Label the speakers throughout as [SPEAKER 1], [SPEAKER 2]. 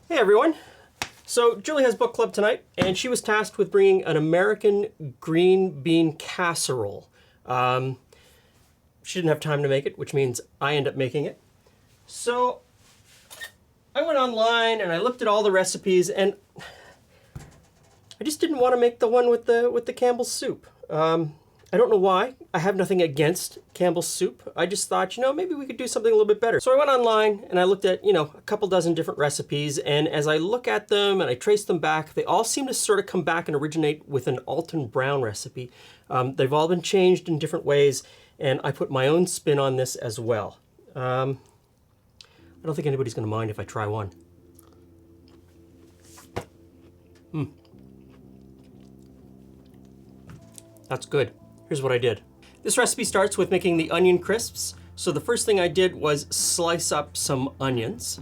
[SPEAKER 1] Hey everyone! So Julie has book club tonight, and she was tasked with bringing an American green bean casserole. She didn't have time to make it, which means I end up making it. So I went online and I looked at all the recipes, and I just didn't want to make the one with the Campbell's soup. I don't know why. I have nothing against Campbell's soup. I just thought, maybe we could do something a little bit better. So I went online and I looked at, a couple dozen different recipes, and as I look at them and I trace them back, they all seem to sort of come back and originate with an Alton Brown recipe. They've all been changed in different ways, and I put my own spin on this as well. I don't think anybody's going to mind if I try one. That's good. Here's what I did. This recipe starts with making the onion crisps. So the first thing I did was slice up some onions.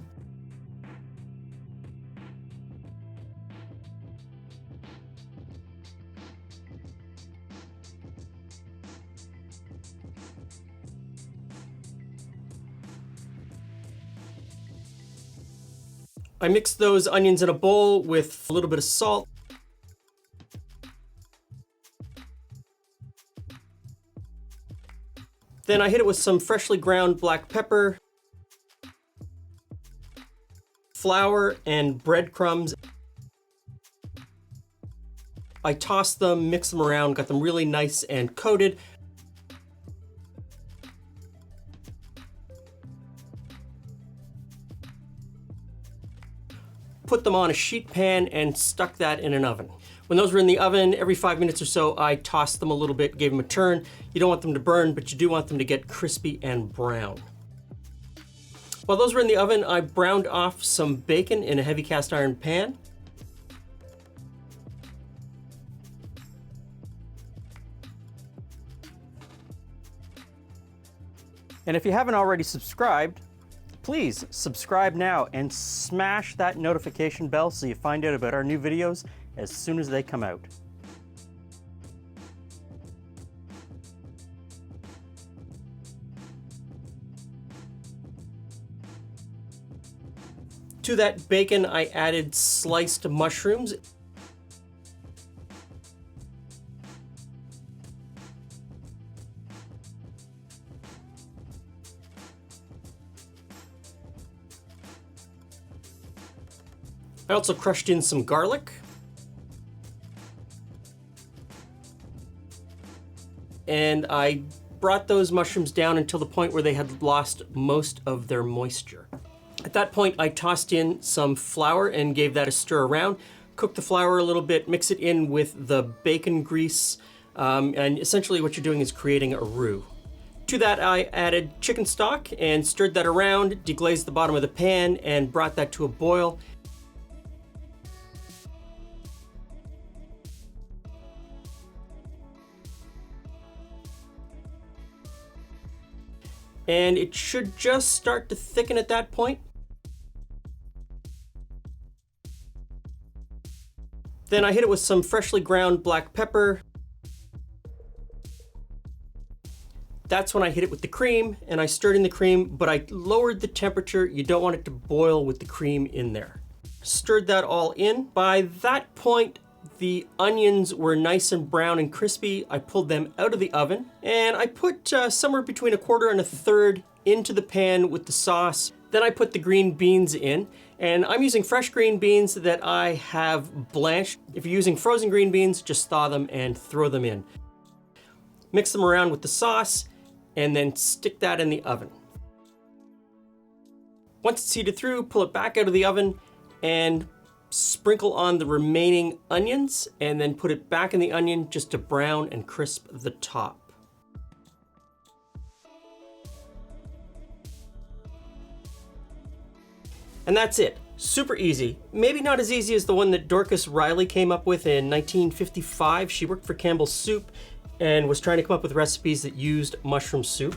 [SPEAKER 1] I mixed those onions in a bowl with a little bit of salt. Then I hit it with some freshly ground black pepper, flour, and breadcrumbs. I tossed them, mixed them around, got them really nice and coated. Put them on a sheet pan and stuck that in an oven. When those were in the oven, every 5 minutes or so, I tossed them a little bit, gave them a turn. You don't want them to burn, but you do want them to get crispy and brown. While those were in the oven, I browned off some bacon in a heavy cast iron pan. And if you haven't already subscribed, please subscribe now and smash that notification bell so you find out about our new videos as soon as they come out. To that bacon, I added sliced mushrooms. I also crushed in some garlic. And I brought those mushrooms down until the point where they had lost most of their moisture. At that point, I tossed in some flour and gave that a stir around. Cook the flour a little bit, mix it in with the bacon grease, and essentially what you're doing is creating a roux. To that, I added chicken stock and stirred that around, deglazed the bottom of the pan, and brought that to a boil. And it should just start to thicken at that point. Then I hit it with some freshly ground black pepper. That's when I hit it with the cream, and I stirred in the cream, but I lowered the temperature. You don't want it to boil with the cream in there. Stirred that all in. By that point, the onions were nice and brown and crispy. I pulled them out of the oven, and I put somewhere between 1/4 and 1/3 into the pan with the sauce. Then I put the green beans in, and I'm using fresh green beans that I have blanched. If you're using frozen green beans, just thaw them and throw them in. Mix them around with the sauce, and then stick that in the oven. Once it's heated through, pull it back out of the oven and sprinkle on the remaining onions, and then put it back in the onion just to brown and crisp the top. And that's it. Super easy. Maybe not as easy as the one that Dorcas Riley came up with in 1955. She worked for Campbell's Soup and was trying to come up with recipes that used mushroom soup.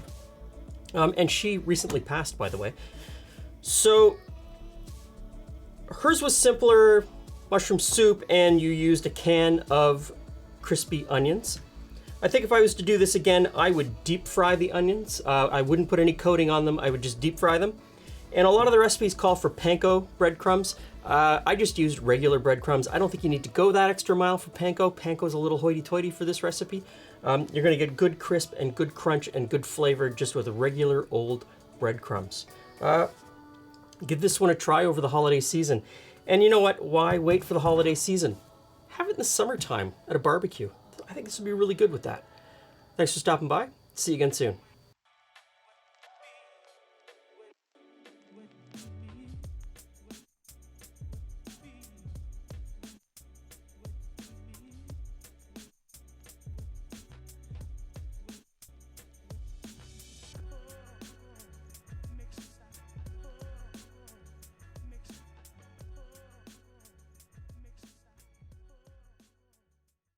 [SPEAKER 1] And she recently passed, by the way. So hers was simpler, mushroom soup, and you used a can of crispy onions. I think if I was to do this again, I would deep fry the onions. I wouldn't put any coating on them. I would just deep fry them. And a lot of the recipes call for panko breadcrumbs. I just used regular breadcrumbs. I don't think you need to go that extra mile for panko. Panko's a little hoity-toity for this recipe. You're gonna get good crisp and good crunch and good flavor just with regular old breadcrumbs. Give this one a try over the holiday season. And you know what? Why wait for the holiday season? Have it in the summertime at a barbecue. I think this would be really good with that. Thanks for stopping by. See you again soon.